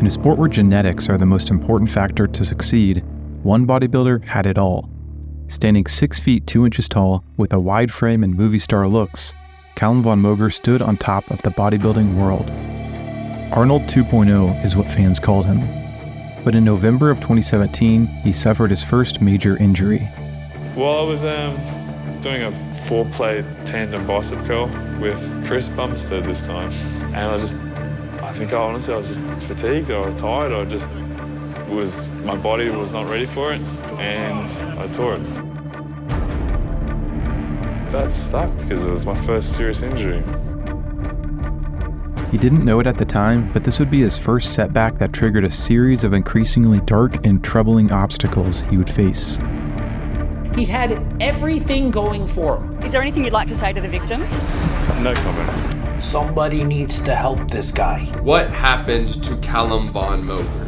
In a sport where genetics are the most important factor to succeed, one bodybuilder had it all. Standing 6 feet 2 inches tall, with a wide frame and movie star looks, Calum Von Moger stood on top of the bodybuilding world. Arnold 2.0 is what fans called him. But in November of 2017, he suffered his first major injury. Well, I was doing a 4-plate tandem bicep curl with Chris Bumstead this time. And I think I was just fatigued, or I was tired, or my body was not ready for it, and I tore it. That sucked because it was my first serious injury. He didn't know it at the time, but this would be his first setback that triggered a series of increasingly dark and troubling obstacles he would face. He had everything going for him. Is there anything you'd like to say to the victims? No comment. Somebody needs to help this guy. What happened to Calum Von Moger?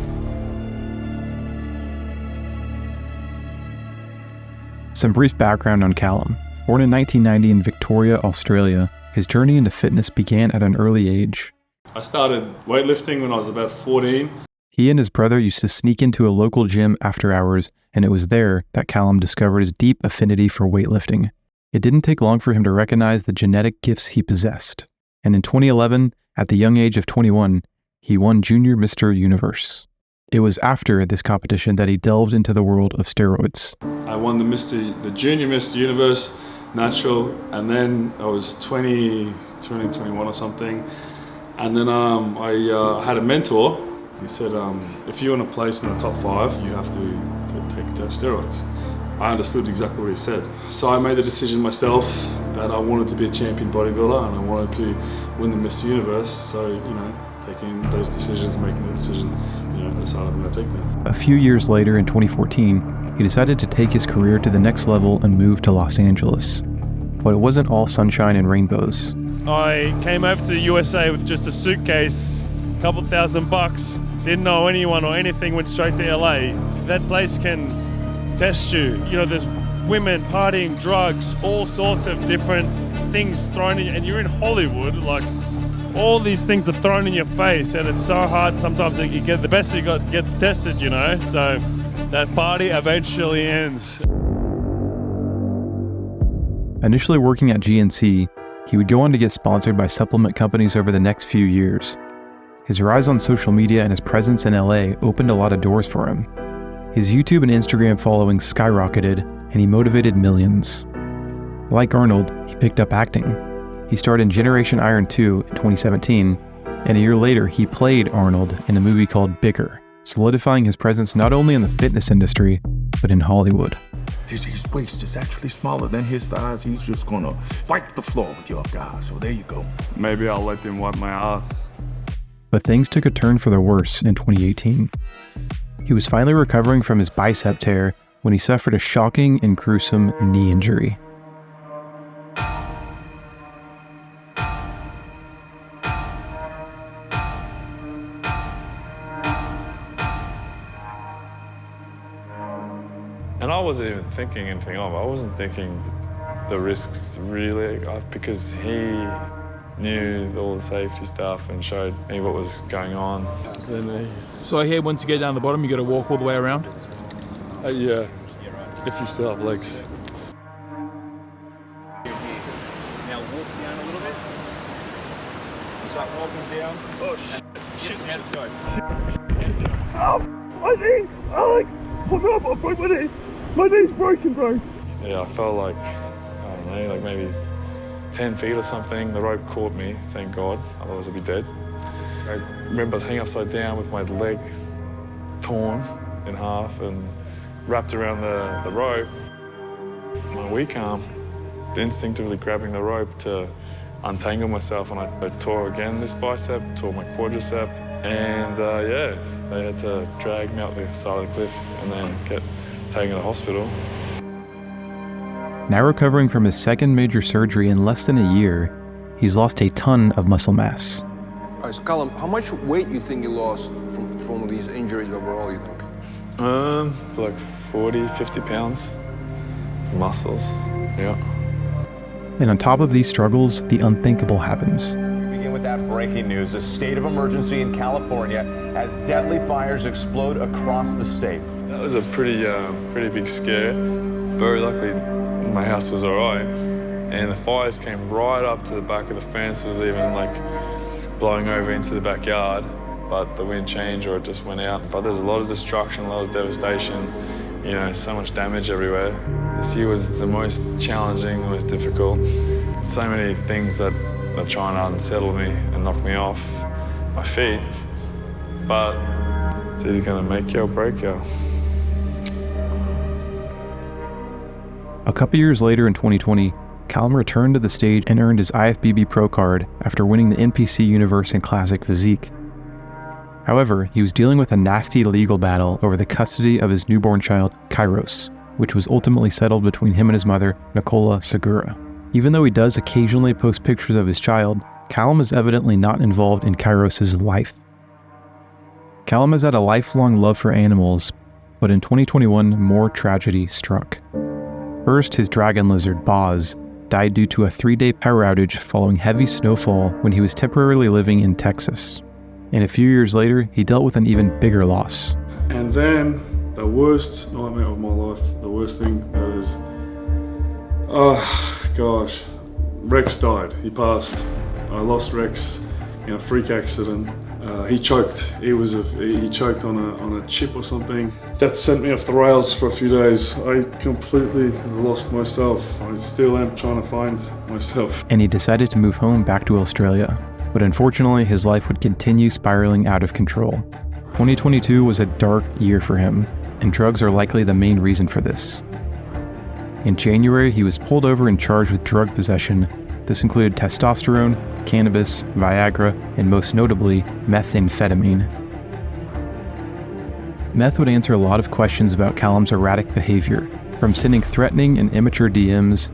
Some brief background on Calum. Born in 1990 in Victoria, Australia, his journey into fitness began at an early age. I started weightlifting when I was about 14. He and his brother used to sneak into a local gym after hours, and it was there that Calum discovered his deep affinity for weightlifting. It didn't take long for him to recognize the genetic gifts he possessed. And in 2011, at the young age of 21, he won Junior Mr. Universe. It was after this competition that he delved into the world of steroids. I won the Junior Mr. Universe natural, and then I was 21 or something. And then I had a mentor. He said, if you want to place in the top 5, you have to take steroids. I understood exactly what he said. So I made the decision myself that I wanted to be a champion bodybuilder and I wanted to win the Mr. Universe. So, taking those decisions, making the decision, I decided I'm going to take them. A few years later, in 2014, he decided to take his career to the next level and move to Los Angeles. But it wasn't all sunshine and rainbows. I came over to the USA with just a suitcase, a couple $1,000, didn't know anyone or anything, went straight to LA. That place can test you. There's women, partying, drugs, all sorts of different things thrown in you, and you're in Hollywood, like all these things are thrown in your face, and it's so hard sometimes that you get the best you got gets tested, so that party eventually ends. Initially working at GNC, he would go on to get sponsored by supplement companies over the next few years. His rise on social media and his presence in LA opened a lot of doors for him. His YouTube and Instagram following skyrocketed, and he motivated millions. Like Arnold, he picked up acting. He starred in Generation Iron 2 in 2017, and a year later he played Arnold in a movie called Bigger, solidifying his presence not only in the fitness industry, but in Hollywood. His waist is actually smaller than his thighs. He's just gonna wipe the floor with your guy, so there you go. Maybe I'll let him wipe my ass. But things took a turn for the worse in 2018. He was finally recovering from his bicep tear when he suffered a shocking and gruesome knee injury. And I wasn't even thinking anything of it. I wasn't thinking the risks really, because he knew all the safety stuff and showed me what was going on. So I hear once you get down the bottom, you got to walk all the way around? Yeah, if you still have legs. Now walk down a little bit. Start walking down. Oh, shit. Now let's go. My knee! Alex! Hold up, I broke my knee! My knee's broken, bro! Yeah, I felt like, maybe 10 feet or something. The rope caught me, thank God, otherwise I'd be dead. I remember I was hanging upside down with my leg torn in half and wrapped around the rope. My weak arm, instinctively grabbing the rope to untangle myself, and I tore again this bicep, tore my quadricep, and they had to drag me up the side of the cliff and then get taken to the hospital. Now recovering from his second major surgery in less than a year, he's lost a ton of muscle mass. Calum, how much weight you think you lost from these injuries overall, you think? Like 40, 50 pounds. Muscles, yeah. And on top of these struggles, the unthinkable happens. Begin with with that breaking news. A state of emergency in California as deadly fires explode across the state. That was a pretty big scare. Very luckily, my house was all right. And the fires came right up to the back of the fence. It was even like blowing over into the backyard. But the wind changed or it just went out. But there's a lot of destruction, a lot of devastation, you know, so much damage everywhere. This year was the most challenging, the most difficult. So many things that are trying to unsettle me and knock me off my feet. But it's either gonna make you or break you. A couple years later in 2020, Calum returned to the stage and earned his IFBB Pro card after winning the NPC Universe and Classic Physique. However, he was dealing with a nasty legal battle over the custody of his newborn child, Kairos, which was ultimately settled between him and his mother, Nicola Segura. Even though he does occasionally post pictures of his child, Calum is evidently not involved in Kairos' life. Calum has had a lifelong love for animals, but in 2021, more tragedy struck. First, his dragon lizard, Boz, died due to a 3-day power outage following heavy snowfall when he was temporarily living in Texas. And a few years later, he dealt with an even bigger loss. And then, the worst nightmare of my life, the worst thing that is, oh gosh, Rex died, he passed. I lost Rex in a freak accident. He choked, he choked on a chip or something. That sent me off the rails for a few days. I completely lost myself. I still am trying to find myself. And he decided to move home back to Australia. But unfortunately, his life would continue spiraling out of control. 2022 was a dark year for him, and drugs are likely the main reason for this. In January, he was pulled over and charged with drug possession. This included testosterone, cannabis, Viagra, and most notably, methamphetamine. Meth would answer a lot of questions about Calum's erratic behavior, from sending threatening and immature DMs,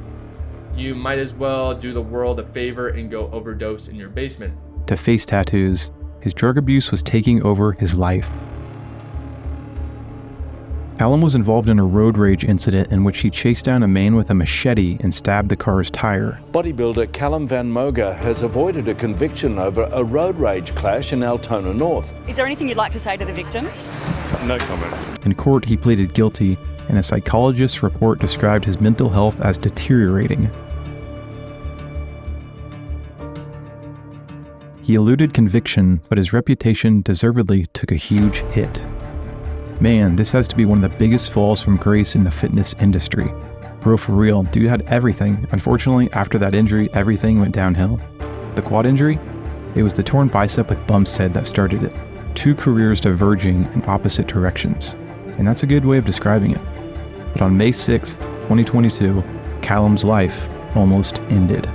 You might as well do the world a favor and go overdose in your basement, to face tattoos. His drug abuse was taking over his life. Calum was involved in a road rage incident in which he chased down a man with a machete and stabbed the car's tire. Bodybuilder Calum Von Moger has avoided a conviction over a road rage clash in Altona North. Is there anything you'd like to say to the victims? No comment. In court, he pleaded guilty, and a psychologist's report described his mental health as deteriorating. He eluded conviction, but his reputation deservedly took a huge hit. Man, this has to be one of the biggest falls from grace in the fitness industry. Bro, for real, dude had everything. Unfortunately, after that injury, everything went downhill. The quad injury? It was the torn bicep with Bumstead that started it. 2 careers diverging in opposite directions. And that's a good way of describing it. But on May 6th, 2022, Calum's life almost ended.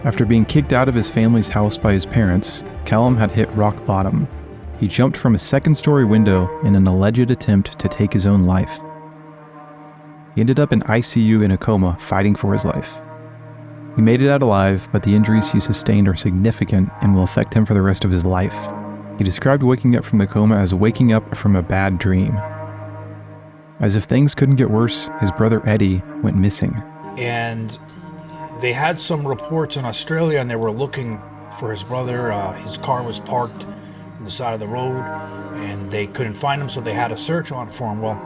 After being kicked out of his family's house by his parents, Calum had hit rock bottom. He jumped from a second-story window in an alleged attempt to take his own life. He ended up in ICU in a coma, fighting for his life. He made it out alive, but the injuries he sustained are significant and will affect him for the rest of his life. He described waking up from the coma as waking up from a bad dream. As if things couldn't get worse, his brother Eddie went missing. And they had some reports in Australia and they were looking for his brother. His car was parked on the side of the road and they couldn't find him, so they had a search on for him. Well,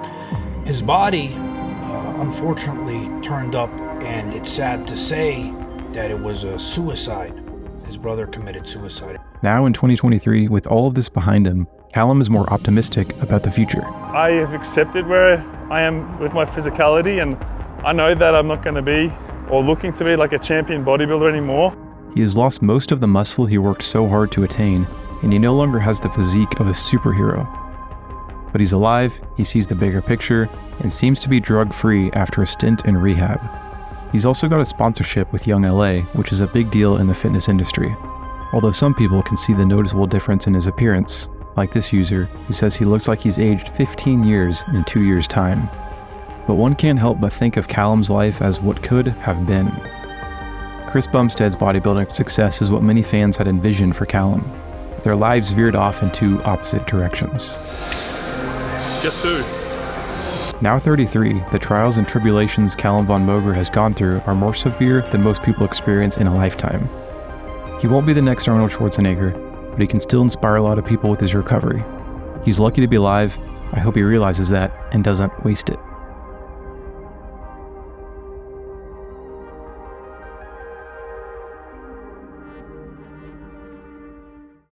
his body unfortunately turned up, and it's sad to say that it was a suicide. His brother committed suicide. Now in 2023, with all of this behind him, Calum is more optimistic about the future. I have accepted where I am with my physicality, and I know that I'm not going to be or looking to be like a champion bodybuilder anymore. He has lost most of the muscle he worked so hard to attain, and he no longer has the physique of a superhero. But he's alive, he sees the bigger picture, and seems to be drug-free after a stint in rehab. He's also got a sponsorship with Young LA, which is a big deal in the fitness industry. Although some people can see the noticeable difference in his appearance, like this user, who says he looks like he's aged 15 years in 2 years' time. But one can't help but think of Calum's life as what could have been. Chris Bumstead's bodybuilding success is what many fans had envisioned for Calum. Their lives veered off in 2 opposite directions. Guess who? Now 33, the trials and tribulations Calum Von Moger has gone through are more severe than most people experience in a lifetime. He won't be the next Arnold Schwarzenegger, but he can still inspire a lot of people with his recovery. He's lucky to be alive. I hope he realizes that and doesn't waste it.